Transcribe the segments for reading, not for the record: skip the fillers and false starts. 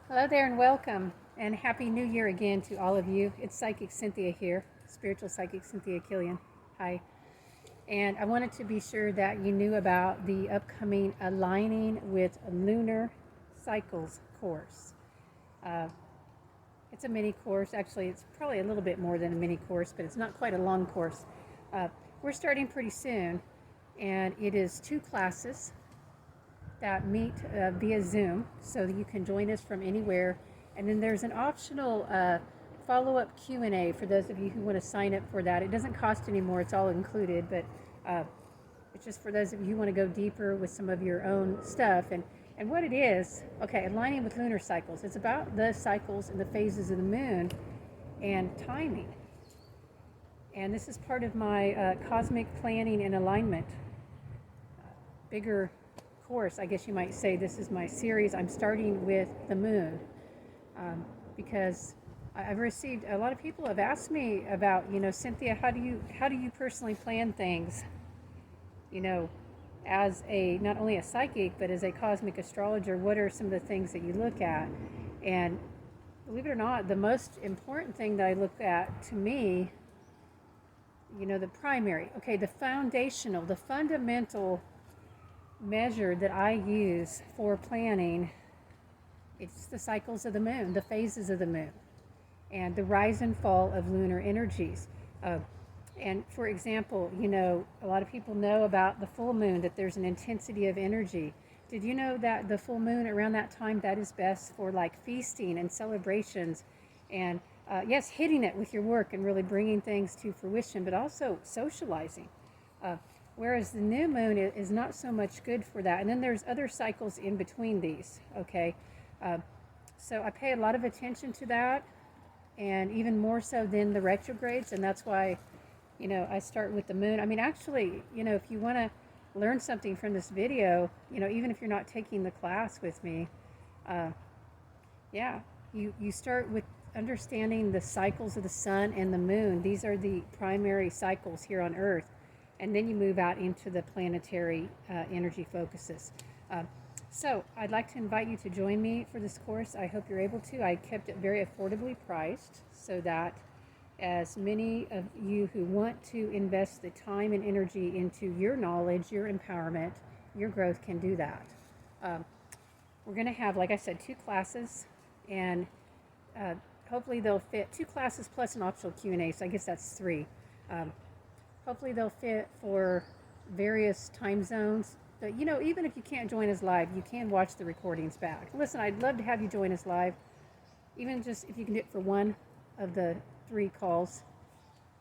Hello there and welcome and Happy New Year again to all of you. It's Psychic Cynthia here, Spiritual Psychic Cynthia Killian. Hi. And I wanted to be sure that you knew about the upcoming Aligning with Lunar Cycles course. Uh, it's a mini course. Actually, it's probably a little bit more than a mini course, but it's not quite a long course. We're starting pretty soon, and it is 2 classes that meet via Zoom, so that you can join us from anywhere. And then there's an optional follow-up Q&A for those of you who want to sign up for that. It doesn't cost any more; it's all included, but it's just for those of you who want to go deeper with some of your own stuff. And what it is, okay, aligning with lunar cycles. It's about the cycles and the phases of the moon and timing. And this is part of my cosmic planning and alignment bigger course, I guess you might say. This is my series. I'm starting with the moon because I've received a lot of people have asked me about, Cynthia, how do you personally plan things, you know, as a not only a psychic but as a cosmic astrologer. What are some of the things that you look at? And believe it or not, the most important thing that I look at, to me, the primary, okay, the foundational, the fundamental measure that I use for planning, it's the cycles of the moon, the phases of the moon, and the rise and fall of lunar energies. And for example, a lot of people know about the full moon, that there's an intensity of energy. Did you know that the full moon around that time, that is best for like feasting and celebrations and yes, hitting it with your work and really bringing things to fruition, but also socializing. Whereas the new moon is not so much good for that. And then there's other cycles in between these, okay? So I pay a lot of attention to that, and even more so than the retrogrades, and that's why, I start with the moon. I mean, actually, if you want to learn something from this video, even if you're not taking the class with me, yeah, you start with understanding the cycles of the sun and the moon. These are the primary cycles here on Earth. And then you move out into the planetary energy focuses. So I'd like to invite you to join me for this course. I hope you're able to. I kept it very affordably priced so that as many of you who want to invest the time and energy into your knowledge, your empowerment, your growth can do that. We're going to have, like I said, 2 classes, and hopefully they'll fit 2 classes plus an optional Q&A, so I guess that's 3. Hopefully they'll fit for various time zones. But, even if you can't join us live, you can watch the recordings back. Listen, I'd love to have you join us live, even just if you can do it for one of the 3 calls.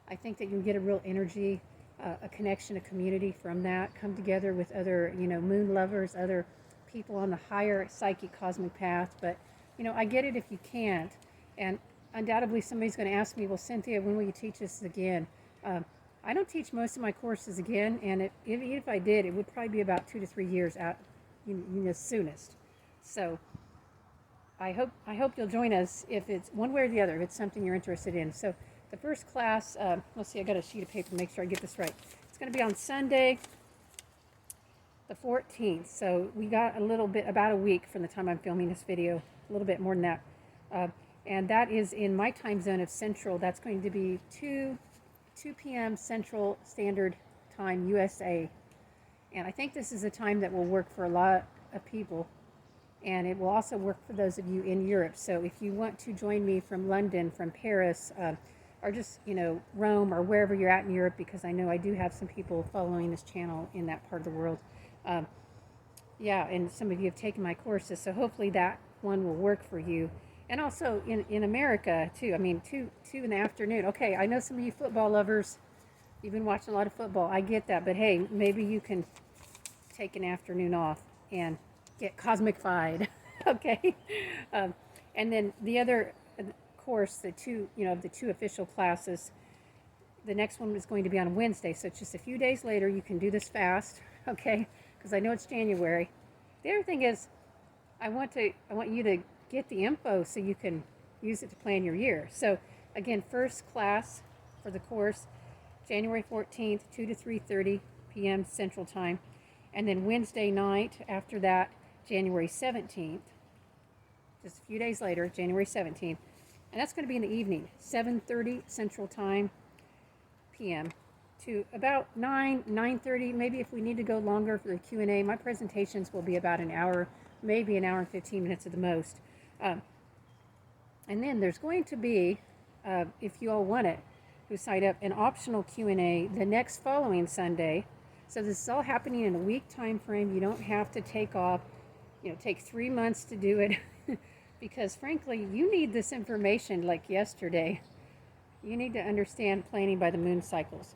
I think that you'll get a real energy, a connection, a community from that. Come together with other, moon lovers, other people on the higher psychic cosmic path. But, I get it if you can't. And undoubtedly somebody's going to ask me, well, Cynthia, when will you teach us again? I don't teach most of my courses again, and even if I did, it would probably be about 2 to 3 years out, soonest. So I hope you'll join us if it's one way or the other, if it's something you're interested in. So the first class, let's see, I got a sheet of paper to make sure I get this right. It's going to be on Sunday, the 14th. So we got a little bit, about a week from the time I'm filming this video, a little bit more than that. And that is in my time zone of Central. That's going to be 2 p.m. Central Standard Time, USA. And I think this is a time that will work for a lot of people. And it will also work for those of you in Europe. So if you want to join me from London, from Paris, or just, Rome, or wherever you're at in Europe, because I know I do have some people following this channel in that part of the world. Yeah, and some of you have taken my courses, so hopefully that one will work for you. And also in America, too. I mean, 2 in the afternoon. Okay, I know some of you football lovers, you've been watching a lot of football. I get that. But, hey, maybe you can take an afternoon off and get cosmic-fied. Okay? And then the other course, the 2 official classes, the next one is going to be on Wednesday. So it's just a few days later. You can do this fast, okay? Because I know it's January. The other thing is, I want you to get the info so you can use it to plan your year. So again, first class for the course, January 14th, 2 to 3:30 p.m. Central Time. And then Wednesday night after that, January 17th, just a few days later, January 17th. And that's going to be in the evening, 7:30 Central Time p.m. to about 9:30. Maybe if we need to go longer for the Q&A, my presentations will be about an hour, maybe an hour and 15 minutes at the most. And then there's going to be, if you all want it, who sign up, an optional Q&A the next following Sunday. So this is all happening in a week time frame. You don't have to take off, take 3 months to do it because frankly, you need this information like yesterday. You need to understand planning by the moon cycles.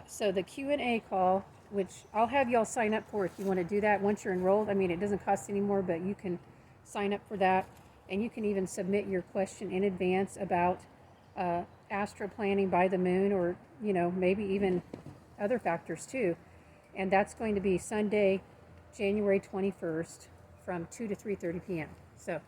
So the Q&A call, which I'll have y'all sign up for if you want to do that once you're enrolled. I mean, it doesn't cost any more, but you can sign up for that. And you can even submit your question in advance about astro planning by the moon, or maybe even other factors too. And that's going to be Sunday, January 21st from 2 to 3:30 p.m. So,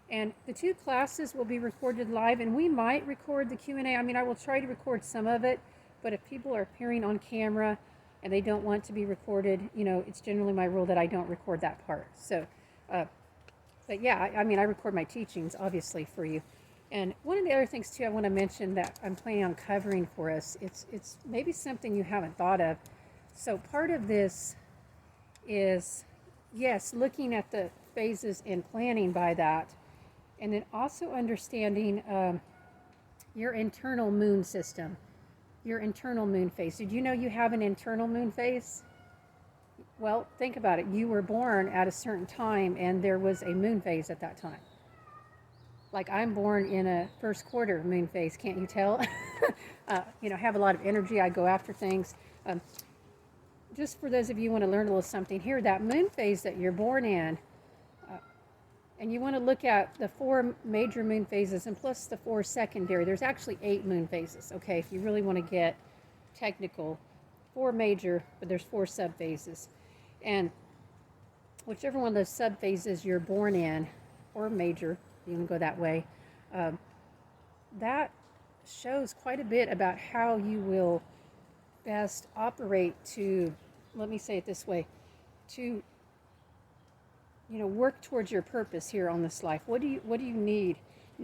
and the 2 classes will be recorded live, and we might record the Q&A. I mean, I will try to record some of it, but if people are appearing on camera and they don't want to be recorded, it's generally my rule that I don't record that part. So, but yeah, I mean, I record my teachings, obviously, for you. And one of the other things, too, I want to mention that I'm planning on covering for us, it's maybe something you haven't thought of. So part of this is, yes, looking at the phases and planning by that, and then also understanding your internal moon system, your internal moon phase. Did you know you have an internal moon phase? Well, think about it. You were born at a certain time, and there was a moon phase at that time. Like, I'm born in a first quarter moon phase. Can't you tell? Have a lot of energy. I go after things. Just for those of you who want to learn a little something here, that moon phase that you're born in, and you want to look at the 4 major moon phases and plus the 4 secondary. There's actually 8 moon phases, okay, if you really want to get technical. 4 major, but there's 4 subphases. And whichever one of those subphases you're born in, or major, you can go that way, that shows quite a bit about how you will best operate to, let me say it this way, to work towards your purpose here on this life. What do you need?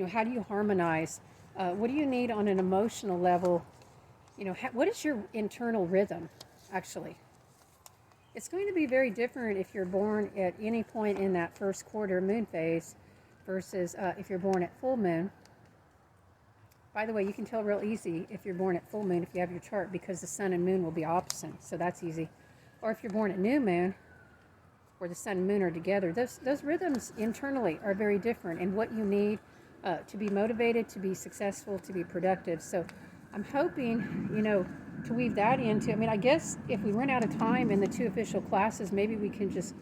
How do you harmonize? What do you need on an emotional level? What is your internal rhythm, actually? It's going to be very different if you're born at any point in that first quarter moon phase versus if you're born at full moon. By the way, you can tell real easy if you're born at full moon if you have your chart, because the sun and moon will be opposite, so that's easy. Or if you're born at new moon, where the sun and moon are together, those rhythms internally are very different, and what you need to be motivated, to be successful, to be productive. So I'm hoping, to weave that into, I guess if we run out of time in the 2 official classes, maybe we can just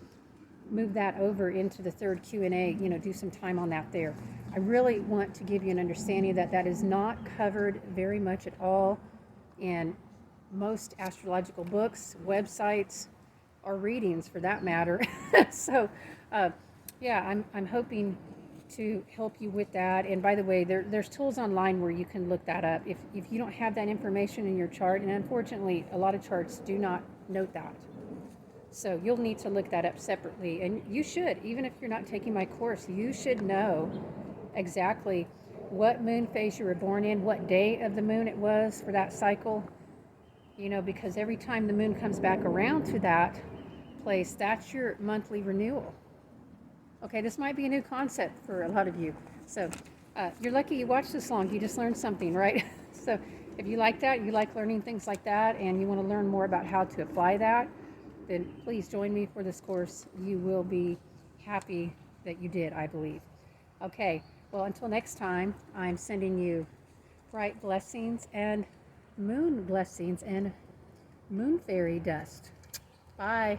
move that over into the 3rd Q&A, do some time on that there. I really want to give you an understanding that that is not covered very much at all in most astrological books, websites, or readings for that matter. So, yeah, I'm hoping to help you with that. And by the way, there's tools online where you can look that up if you don't have that information in your chart, and unfortunately a lot of charts do not note that, so you'll need to look that up separately. And you should, even if you're not taking my course, you should know exactly what moon phase you were born in, what day of the moon it was for that cycle, because every time the moon comes back around to that place, that's your monthly renewal. Okay, this might be a new concept for a lot of you. So you're lucky you watched this long. You just learned something, right? So if you like that, you like learning things like that, and you want to learn more about how to apply that, then please join me for this course. You will be happy that you did, I believe. Okay, well, until next time, I'm sending you bright blessings and moon blessings and moon fairy dust. Bye.